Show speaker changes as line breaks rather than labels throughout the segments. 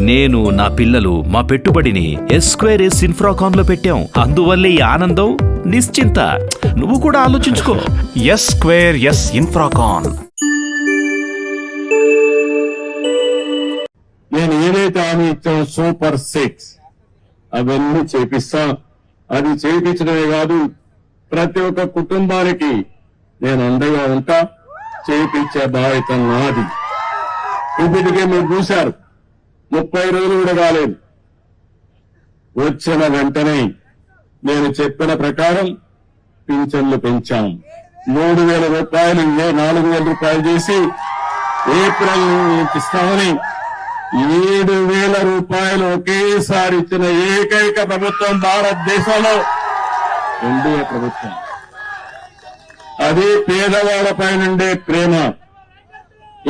నేను, నా పిల్లలు మా పెట్టుబడిని ఎస్2ఎస్ ఇన్ఫ్రాకాన్ లో పెట్టాం. అందువల్లే ఈ ఆనందం, నిశ్చింత. నువ్వు కూడా ఆలోచించుకో.
ఎస్2ఎస్ ఇన్ఫ్రాకాన్.
నేను ఏదైతే హామీ ఇచ్చాను సూపర్ 6 అవన్నీ చేపిస్తా. అది చేయించడమే కాదు, ప్రతి ఒక్క కుటుంబానికి నేను అండగా ఉంటా. చేయించే బాధ్యత నాది. ఇప్పటికే మీరు చూశారు, 30 రోజులు కూడా కాలేదు. వచ్చిన వెంటనే నేను చెప్పిన ప్రకారం పింఛన్లు పెంచాం. 3,000 రూపాయలు 4,000 రూపాయలు చేసి ఏప్రిల్ నుంచి ఇస్తామని 7,000 రూపాయలు ఒకేసారి ఇచ్చిన ఏకైక ప్రభుత్వం భారతదేశంలో ఎన్డీఏ ప్రభుత్వం. అది పేదవాళ్లపై నుండే ప్రేమ.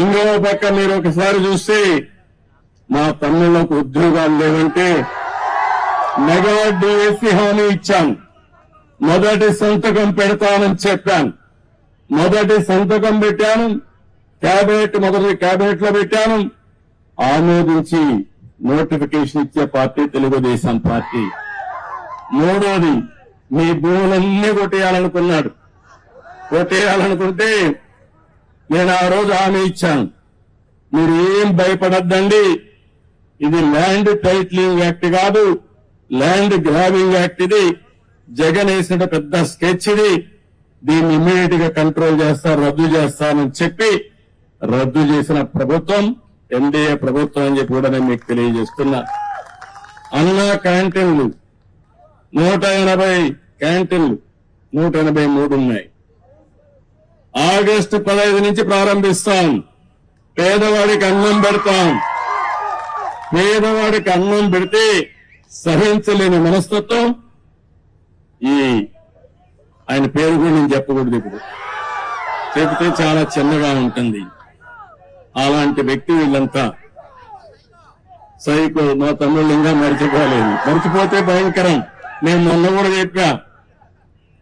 ఇంకో పక్క మీరు ఒకసారి చూస్తే మా తమ్ముళ్లకు ఉద్యోగాలు లేవంటే మెగా డిఎస్సీ హామీ ఇచ్చాను. మొదటి సంతకం పెడతానని చెప్పాను. మొదటి సంతకం పెట్టాను. మొదటి క్యాబినెట్ లో పెట్టాను. ఆమోదించి నోటిఫికేషన్ ఇచ్చే పార్టీ తెలుగుదేశం పార్టీ. మూడోది, మీ భూములన్నీ కొట్టేయాలనుకున్నాడు. కొట్టేయాలనుకుంటే నేను ఆ రోజు హామీ ఇచ్చాను, మీరు ఏం భయపడద్దండి, ఇది ల్యాండ్ టైటిలింగ్ యాక్ట్ కాదు, ల్యాండ్ గ్రాబింగ్ యాక్ట్. ఇది జగన్ వేసిన పెద్ద స్కెచ్. ఇది దీన్ని ఇమ్మీడియట్ గా కంట్రోల్ చేస్తారు, రద్దు చేస్తానని చెప్పి రద్దు చేసిన ప్రభుత్వం ఎన్డీఏ ప్రభుత్వం అని చెప్పి కూడా నేను మీకు తెలియజేస్తున్నా. అన్నా క్యాంటీన్లు 180 క్యాంటీన్లు 183 ఉన్నాయి. ఆగస్టు 15 నుంచి ప్రారంభిస్తాం. పేదవాడికి అన్నం పెడతాం. పేదవాడికి అన్నం పెడితే సహించలేని మనస్తత్వం ఆయన పేరు కూడా నేను చెప్పకూడదు, ఇప్పుడు చెబితే చాలా చిన్నగా ఉంటుంది. అలాంటి వ్యక్తి వీళ్ళంతా సైకో. మా తమ్ముళ్ళు ఇంకా మర్చిపోలేదు. మర్చిపోతే భయంకరం. నేను మొన్న కూడా చెప్పా,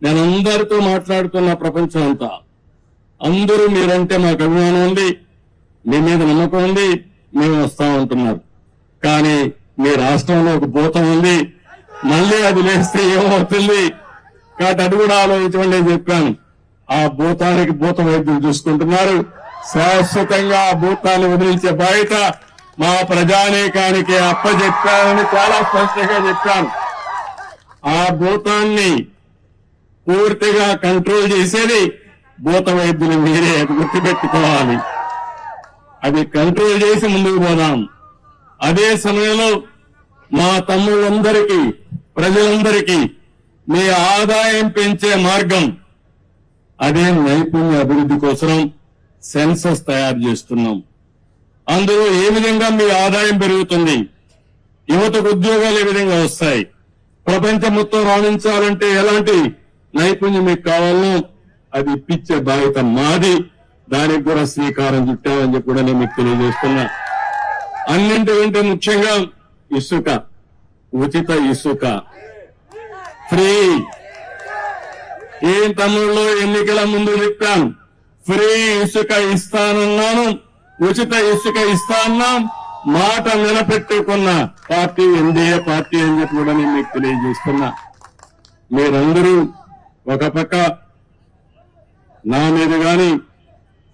నేను అందరితో మాట్లాడుతున్న ప్రపంచం అంతా, అందరూ మీరంటే మాకు అభిమానం ఉంది, మీ మీద నమ్మకం ఉంది, మేము వస్తా ఉంటున్నారు. కానీ మీ రాష్ట్రంలో ఒక భూతం ఉంది, మళ్ళీ అది లేస్తే ఏమవుతుంది కాబట్టి అది కూడా ఆలోచించమని చెప్పాను. ఆ భూతానికి భూత వైద్యులు చూసుకుంటున్నారు. శాశ్వతంగా ఆ భూతాన్ని వదిలించే బాధ్యత మా ప్రజానీకానికి అప్పచెప్పానని చాలా స్పష్టంగా చెప్పాను. ఆ భూతాన్ని పూర్తిగా కంట్రోల్ చేసేది భూత వైద్యులు మీరే, అది గుర్తుపెట్టుకోవాలి. అది కంట్రోల్ చేసి ముందుకు పోదాం. అదే సమయంలో మా తమ్ముళ్ళందరికీ, ప్రజలందరికీ మీ ఆదాయం పెంచే మార్గం, అదే నైపుణ్య అభివృద్ధి కోసం సెన్సస్ తయారు చేస్తున్నాం. అందులో ఏ విధంగా మీ ఆదాయం పెరుగుతుంది, యువతకు ఉద్యోగాలు ఏ విధంగా వస్తాయి, ప్రపంచం మొత్తం రాణించాలంటే ఎలాంటి నైపుణ్యం మీకు కావాలో అది ఇప్పించే బాధ్యత మాది. దానికి కూడా శ్రీకారం చుట్టామని చెప్పి కూడా నేను మీకు తెలియజేస్తున్నా. అన్నింటికంటే ముఖ్యంగా ఇసుక, ఉచిత ఇసుక ఫ్రీ. ఏం తమ్ముళ్ళు ఎన్నికల ముందు చెప్పాను, ఫ్రీ ఇసుక ఇస్తానన్నాను, ఉచిత ఇసుక ఇస్తాన్నాం. మాట నిలబెట్టుకున్న పార్టీ ఎన్డీఏ పార్టీ అని చెప్పి కూడా నేను మీకు తెలియజేస్తున్నా. మీరందరూ ఒక పక్క నా మీద గాని,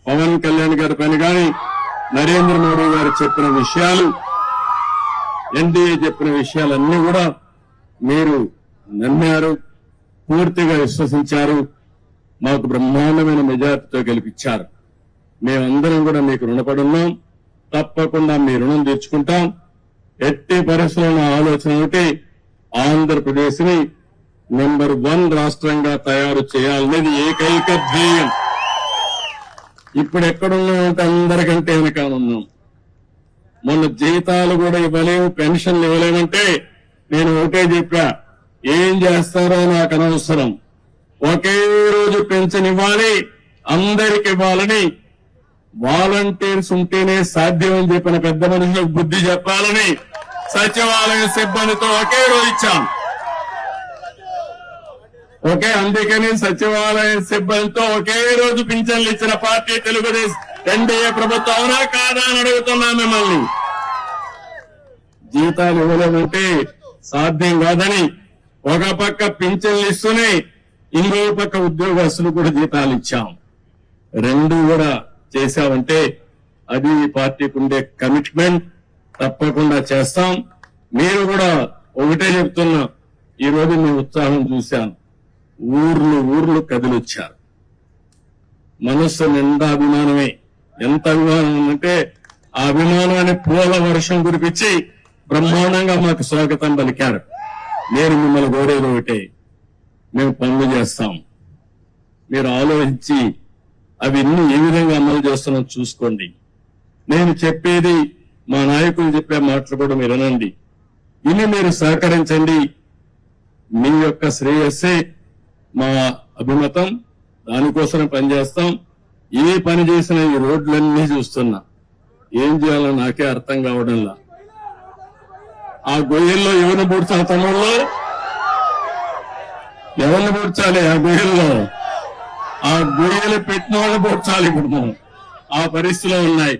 పవన్ కళ్యాణ్ గారి పైన గాని, నరేంద్ర మోడీ గారు చెప్పిన విషయాలు, ఎన్డీఏ చెప్పిన విషయాలన్నీ కూడా మీరు నమ్మారు, పూర్తిగా విశ్వసించారు, మాకు బ్రహ్మాండమైన మెజార్టీతో గెలిపించారు. మేమందరం కూడా మీకు రుణపడి ఉన్నాం. తప్పకుండా మీ రుణం తీర్చుకుంటాం. ఎట్టి పరిస్థితుల్లో ఆలోచన ఒకటి, ఆంధ్రప్రదేశ్ ని నెంబర్ 1 రాష్ట్రంగా తయారు చేయాలనేది ఏకైక ధ్యేయం. ఇప్పుడు ఎక్కడున్నామంటే అందరికంటే వెనకాలన్నాం. మొన్న జీతాలు కూడా ఇవ్వలేము, పెన్షన్లు ఇవ్వలేమంటే నేను ఒకటే చెప్పా, ఏం చేస్తారో నాకు అనవసరం, ఒకే రోజు పెన్షన్ ఇవ్వాలి, అందరికి ఇవ్వాలని, వాలంటీర్స్ ఉంటేనే సాధ్యం అని చెప్పిన పెద్ద మనుషులకు బుద్ధి చెప్పాలని సచివాలయ సిబ్బందితో ఒకే రోజు ఇచ్చాం. అందుకని సచివాలయ సిబ్బందితో ఒకే రోజు పింఛన్లు ఇచ్చిన పార్టీ తెలుగుదేశం ఎన్డీఏ ప్రభుత్వం. అవునా కాదా అని అడుగుతున్నా మిమ్మల్ని. జీతాలు ఇవ్వలేమంటే సాధ్యం కాదని ఒక పక్క పింఛన్లు ఇస్తూనే ఇంకో పక్క ఉద్యోగస్తులు కూడా జీతాలు ఇచ్చాం. రెండు కూడా చేశామంటే అది ఈ పార్టీకి ఉండే కమిట్మెంట్. తప్పకుండా చేస్తాం. మీరు కూడా ఒకటే చెప్తున్నా, ఈ రోజు మీ ఉత్సాహం చూశాను. ఊర్లు కదిలొచ్చారు. మనస్సు నిండా అభిమానమే. ఎంత అభిమానం ఉందంటే ఆ అభిమానాన్ని పూల వర్షం కురిపించి బ్రహ్మాండంగా మాకు స్వాగతం పలికారు. నేను మిమ్మల్ని కోరేది ఒకటే, మేము పనులు చేస్తాం. మీరు ఆలోచించి అవన్నీ ఏ విధంగా అమలు చేస్తున్నాం చూసుకోండి. నేను చెప్పేది, మా నాయకులు చెప్పే మాటలు కూడా మీరు వినండి. ఇన్ని మీరు సహకరించండి. మీ యొక్క శ్రేయస్సే మా అభిమతం. దానికోసం పనిచేస్తాం. ఏ పని చేసినా ఈ రోడ్లన్నీ చూస్తున్నా, ఏం చేయాలో నాకే అర్థం కావడంలా. ఆ గొయ్యల్లో ఎవరిని పూడ్చాలి? తమ్ముళ్ళు ఎవరిని పూడ్చాలి? ఆ గొయ్యల్లో ఆ గొయ్యలు పెట్టిన వాళ్ళు పూడ్చాలి. ఇప్పుడు మనం ఆ పరిస్థితిలో ఉన్నాయి.